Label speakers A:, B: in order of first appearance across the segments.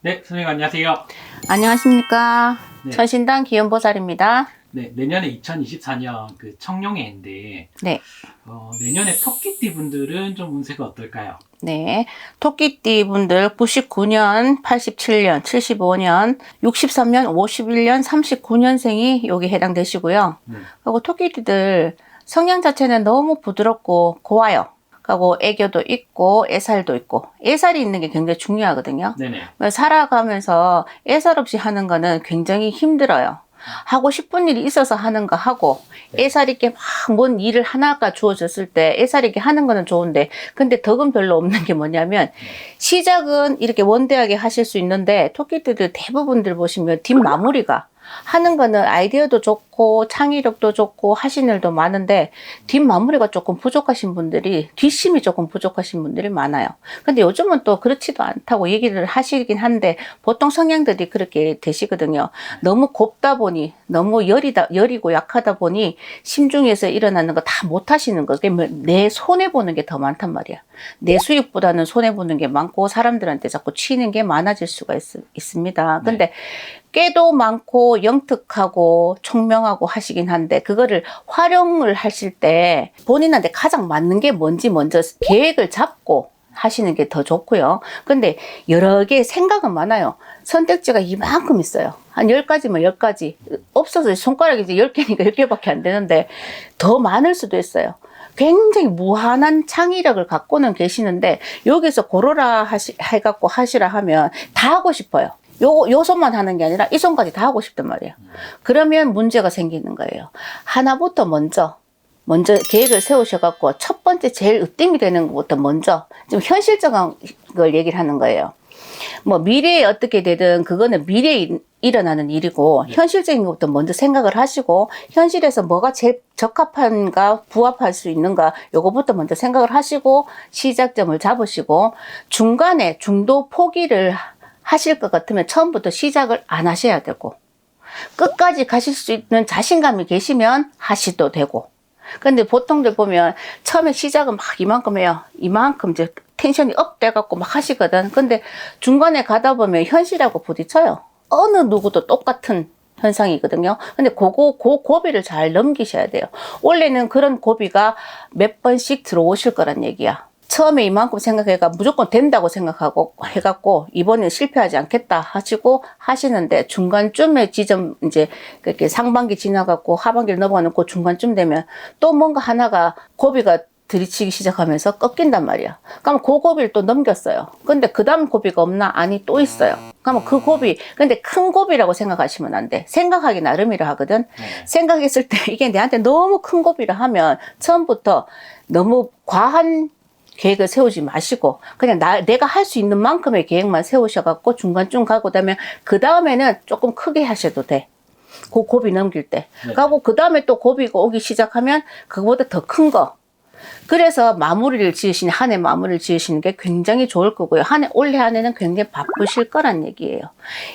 A: 네, 선생님 안녕하세요.
B: 안녕하십니까.
A: 네,
B: 천신당 기연보살입니다.
A: 네, 내년에 2024년 그 청룡해인데
B: 네.
A: 내년에 토끼띠 분들은 좀 운세가 어떨까요?
B: 네. 토끼띠 분들 99년, 87년, 75년, 63년, 51년, 39년생이 여기 해당되시고요.
A: 네,
B: 그리고 토끼띠들 성향 자체는 너무 부드럽고 고와요. 그리고 애교도 있고 애살도 있고 애살이 있는 게 굉장히 중요하거든요.
A: 네네.
B: 살아가면서 애살 없이 하는 거는 굉장히 힘들어요. 하고 싶은 일이 있어서 하는 거 하고 애살 있게 막 뭔 일을 하나가 주어졌을 때 애살 있게 하는 거는 좋은데 근데 덕은 별로 없는 게 뭐냐면 시작은 이렇게 원대하게 하실 수 있는데 토끼들 대부분들 보시면 뒷마무리가 하는 거는 아이디어도 좋고 창의력도 좋고 하시는 일도 많은데 뒷마무리가 조금 부족하신 분들이 뒷심이 조금 부족하신 분들이 많아요. 근데 요즘은 또 그렇지도 않다고 얘기를 하시긴 한데 보통 성향들이 그렇게 되시거든요. 너무 곱다 보니 너무 여리고 약하다 보니 심중에서 일어나는 거 다 못하시는 거. 내 손해보는 게 더 많단 말이야. 내 수익보다는 손해보는 게 많고 사람들한테 자꾸 치는 게 많아질 수가 있습니다. 근데 꾀도 많고 영특하고 총명하고 하시긴 한데 그거를 활용을 하실 때 본인한테 가장 맞는 게 뭔지 먼저 계획을 잡고 하시는 게 더 좋고요. 근데 여러 개 생각은 많아요. 선택지가 이만큼 있어요. 한 10가지면 10가지. 없어서 손가락이 이제 10개니까 10개밖에 안 되는데 더 많을 수도 있어요. 굉장히 무한한 창의력을 갖고는 계시는데 여기서 고르라 해갖고 하시라 하면 다 하고 싶어요. 요 손만 하는 게 아니라 이 손까지 다 하고 싶단 말이에요. 그러면 문제가 생기는 거예요. 하나부터 먼저 계획을 세우셔갖고 첫 번째 제일 으뜸이 되는 것부터 먼저 좀 현실적인 걸 얘기를 하는 거예요. 뭐 미래에 어떻게 되든 그거는 미래에 일어나는 일이고 현실적인 것부터 먼저 생각을 하시고 현실에서 뭐가 제일 적합한가 부합할 수 있는가 요거부터 먼저 생각을 하시고 시작점을 잡으시고 중간에 중도 포기를 하실 것 같으면 처음부터 시작을 안 하셔야 되고 끝까지 가실 수 있는 자신감이 계시면 하셔도 되고 근데 보통들 보면 처음에 시작은 막 이만큼 해요. 이만큼 이제 텐션이 업 돼갖고 막 하시거든. 근데 중간에 가다 보면 현실하고 부딪혀요. 어느 누구도 똑같은 현상이거든요. 근데 그 고비를 잘 넘기셔야 돼요. 원래는 그런 고비가 몇 번씩 들어오실 거란 얘기야. 처음에 이만큼 생각해가 무조건 된다고 생각하고 해갖고 이번엔 실패하지 않겠다 하시고 하시는데 중간쯤에 지점 이제 그렇게 상반기 지나갖고 하반기를 넘어가는 그 중간쯤 되면 또 뭔가 하나가 고비가 들이치기 시작하면서 꺾인단 말이야. 그러면 그 고비를 또 넘겼어요. 근데 그 다음 고비가 없나? 아니 또 있어요. 그러면 그 고비 근데 큰 고비라고 생각하시면 안 돼. 생각하기 나름이라 하거든. 생각했을 때 이게 내한테 너무 큰 고비라 하면 처음부터 너무 과한 계획을 세우지 마시고 그냥 내가 할 수 있는 만큼의 계획만 세우셔갖고 중간쯤 가고 나면 그 다음에는 조금 크게 하셔도 돼. 그 고비 넘길 때. 가고 그 다음에 또 고비가 오기 시작하면 그거보다 더 큰 거. 그래서 한 해 마무리를 지으시는 게 굉장히 좋을 거고요. 올해 한 해는 굉장히 바쁘실 거란 얘기예요.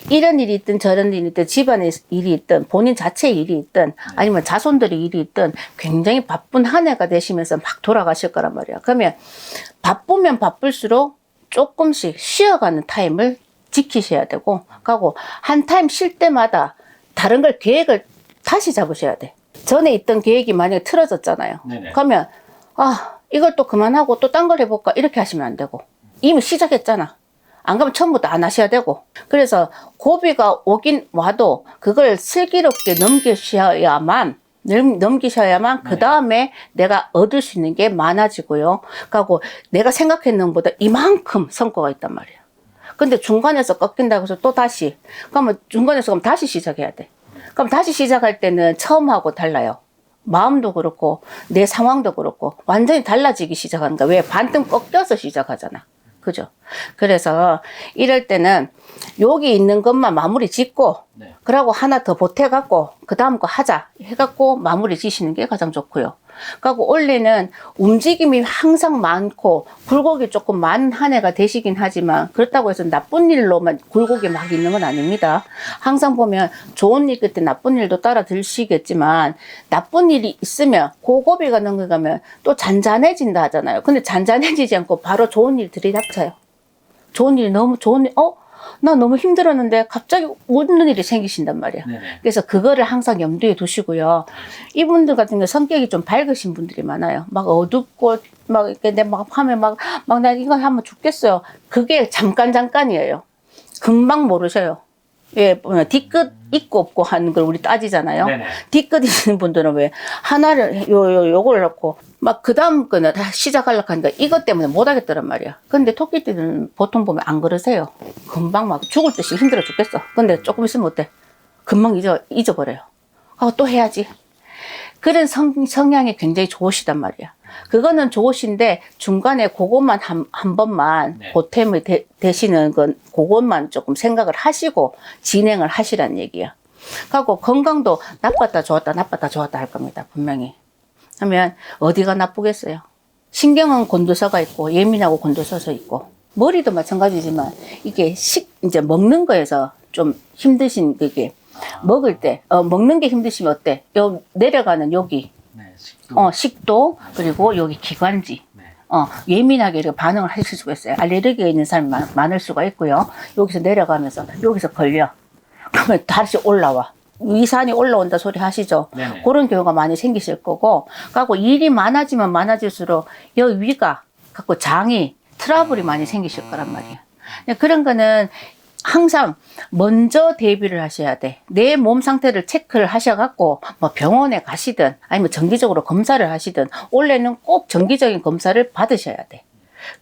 B: 이런 일이 있든 저런 일이 있든 집안의 일이 있든 본인 자체의 일이 있든 아니면 자손들의 일이 있든 굉장히 바쁜 한 해가 되시면서 막 돌아가실 거란 말이야. 그러면 바쁘면 바쁠수록 조금씩 쉬어가는 타임을 지키셔야 되고 가고 한 타임 쉴 때마다 다른 걸 계획을 다시 잡으셔야 돼. 전에 있던 계획이 만약에 틀어졌잖아요.
A: 네네.
B: 그러면 이걸 또 그만하고 또 딴 걸 해볼까 이렇게 하시면 안 되고 이미 시작했잖아. 안 그러면 처음부터 안 하셔야 되고 그래서 고비가 오긴 와도 그걸 슬기롭게 넘기셔야만 그 다음에 내가 얻을 수 있는 게 많아지고요. 그리고 내가 생각했는 것보다 이만큼 성과가 있단 말이야. 근데 중간에서 꺾인다고 해서 또 다시 그러면 중간에서 그럼 다시 시작해야 돼. 그럼 다시 시작할 때는 처음하고 달라요. 마음도 그렇고 내 상황도 그렇고 완전히 달라지기 시작하는 거야. 왜? 반등 꺾여서 시작하잖아. 그죠? 그래서 이럴 때는 여기 있는 것만 마무리 짓고 그러고 하나 더 보태갖고 그 다음 거 하자 해갖고 마무리 지시는 게 가장 좋고요. 그리고 올해는 움직임이 항상 많고 굴곡이 조금 많은 한 해가 되시긴 하지만 그렇다고 해서 나쁜 일로만 굴곡이 막 있는 건 아닙니다. 항상 보면 좋은 일 끝에 나쁜 일도 따라 들시겠지만 나쁜 일이 있으면 고고비가 넘어가면 또 잔잔해진다 하잖아요. 근데 잔잔해지지 않고 바로 좋은 일 들이닥쳐요. 좋은 일 나 너무 힘들었는데 갑자기 웃는 일이 생기신단 말이야.
A: 네네.
B: 그래서 그거를 항상 염두에 두시고요. 이분들 같은 경우 성격이 좀 밝으신 분들이 많아요. 막 어둡고 막 이렇게 막 하면 막 나 이거 하면 죽겠어요. 그게 잠깐이에요. 금방 모르셔요. 예, 뒤끝 있고 없고 하는 걸 우리 따지잖아요.
A: 네네.
B: 뒤끝 있는 분들은 왜 하나를 요걸 넣고 막 그 다음 거는 다 시작하려고 하니까 이것 때문에 못 하겠더란 말이야. 근데 토끼들은 보통 보면 안 그러세요. 금방 막 죽을 듯이 힘들어 죽겠어. 근데 조금 있으면 어때? 금방 잊어버려요. 하고 또 해야지. 그런 성향이 굉장히 좋으시단 말이야. 그거는 좋으신데 중간에 그것만 한 번만
A: 네.
B: 보탬이 되시는 건 그것만 조금 생각을 하시고 진행을 하시란 얘기야. 그리고 건강도 나빴다 좋았다 할 겁니다. 분명히. 하면 어디가 나쁘겠어요. 신경은 곤두서가 있고 예민하고 곤두서서 있고 머리도 마찬가지지만 이게 이제 먹는 거에서 좀 힘드신 그게 먹을 때 먹는 게 힘드시면 어때? 요 내려가는 여기
A: 네, 식도.
B: 식도 그리고 여기 기관지
A: 네.
B: 예민하게 이렇게 반응을 하실 수가 있어요. 알레르기가 있는 사람이 많을 수가 있고요. 여기서 내려가면서 여기서 걸려. 그러면 다시 올라와. 위산이 올라온다 소리 하시죠?
A: 네네.
B: 그런 경우가 많이 생기실 거고, 그리고 일이 많아지면 많아질수록 여 위가 갖고 장이 트러블이 많이 생기실 거란 말이에요. 그런 거는 항상 먼저 대비를 하셔야 돼. 내 몸 상태를 체크를 하셔갖고 뭐 병원에 가시든 아니면 정기적으로 검사를 하시든 원래는 꼭 정기적인 검사를 받으셔야 돼.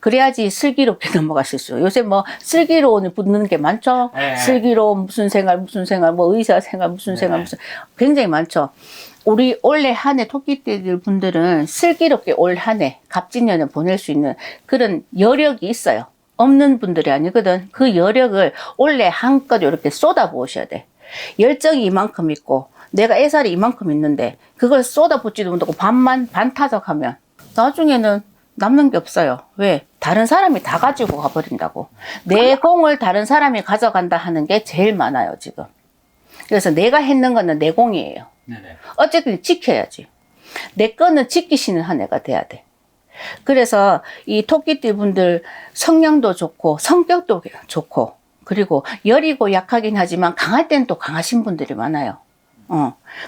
B: 그래야지 슬기롭게 넘어가실 수. 요새 뭐 슬기로운 붙는 게 많죠.
A: 네.
B: 슬기로운 무슨 생활 뭐 의사 생활 무슨 생활 무슨 굉장히 많죠. 우리 올해 한 해 토끼띠들 분들은 슬기롭게 올 한 해 갑진년을 보낼 수 있는 그런 여력이 있어요. 없는 분들이 아니거든. 그 여력을 올해 한껏 이렇게 쏟아부으셔야 돼. 열정이 이만큼 있고 내가 애살이 이만큼 있는데 그걸 쏟아붓지도 못하고 반타작하면 나중에는 남는 게 없어요. 왜? 다른 사람이 다 가지고 가버린다고. 내 공을 다른 사람이 가져간다 하는 게 제일 많아요, 지금. 그래서 내가 했는 거는 내 공이에요.
A: 네네.
B: 어쨌든 지켜야지. 내 거는 지키시는 한 해가 돼야 돼. 그래서 이 토끼띠 분들 성향도 좋고 성격도 좋고 그리고 여리고 약하긴 하지만 강할 때는 또 강하신 분들이 많아요.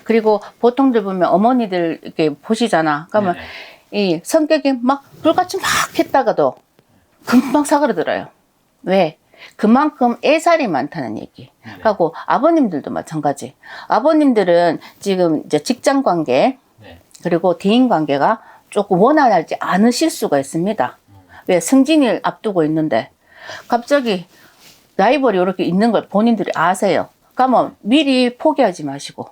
B: 그리고 보통들 보면 어머니들 이렇게 보시잖아. 그러면
A: 네네.
B: 이 성격이 막 불같이 막 했다가도 금방 사그러들어요. 왜? 그만큼 애살이 많다는 얘기.
A: 네네.
B: 하고 아버님들도 마찬가지. 아버님들은 지금 이제 직장 관계
A: 네.
B: 그리고 대인 관계가 조금 원활하지 않으실 수가 있습니다. 왜? 승진을 앞두고 있는데 갑자기 라이벌이 이렇게 있는 걸 본인들이 아세요. 그러면 미리 포기하지 마시고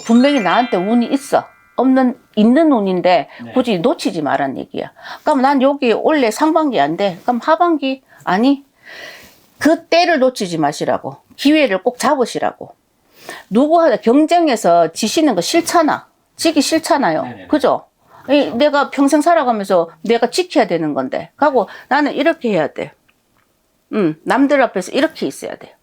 B: 분명히 나한테 운이 있는 운인데
A: 네.
B: 굳이 놓치지 말란 얘기야. 그럼 난 여기 원래 상반기 안 돼. 그럼 하반기? 아니. 그 때를 놓치지 마시라고. 기회를 꼭 잡으시라고. 누구하다 경쟁에서 지시는 거 싫잖아. 지기 싫잖아요.
A: 네네.
B: 그죠? 내가 평생 살아가면서 내가 지켜야 되는 건데. 하고 나는 이렇게 해야 돼. 남들 앞에서 이렇게 있어야 돼.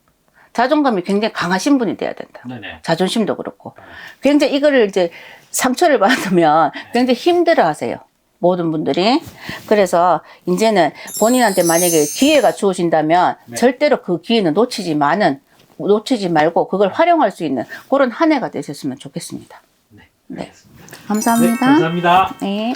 B: 자존감이 굉장히 강하신 분이 돼야 된다.
A: 네네.
B: 자존심도 그렇고. 굉장히 이거를 이제 상처를 받으면 굉장히 힘들어 하세요. 모든 분들이. 그래서 이제는 본인한테 만약에 기회가 주어진다면
A: 네.
B: 절대로 그 기회는 놓치지 말고 그걸 활용할 수 있는 그런 한 해가 되셨으면 좋겠습니다.
A: 네.
B: 네.
A: 알겠습니다. 네,
B: 감사합니다.
A: 감사합니다.
B: 네.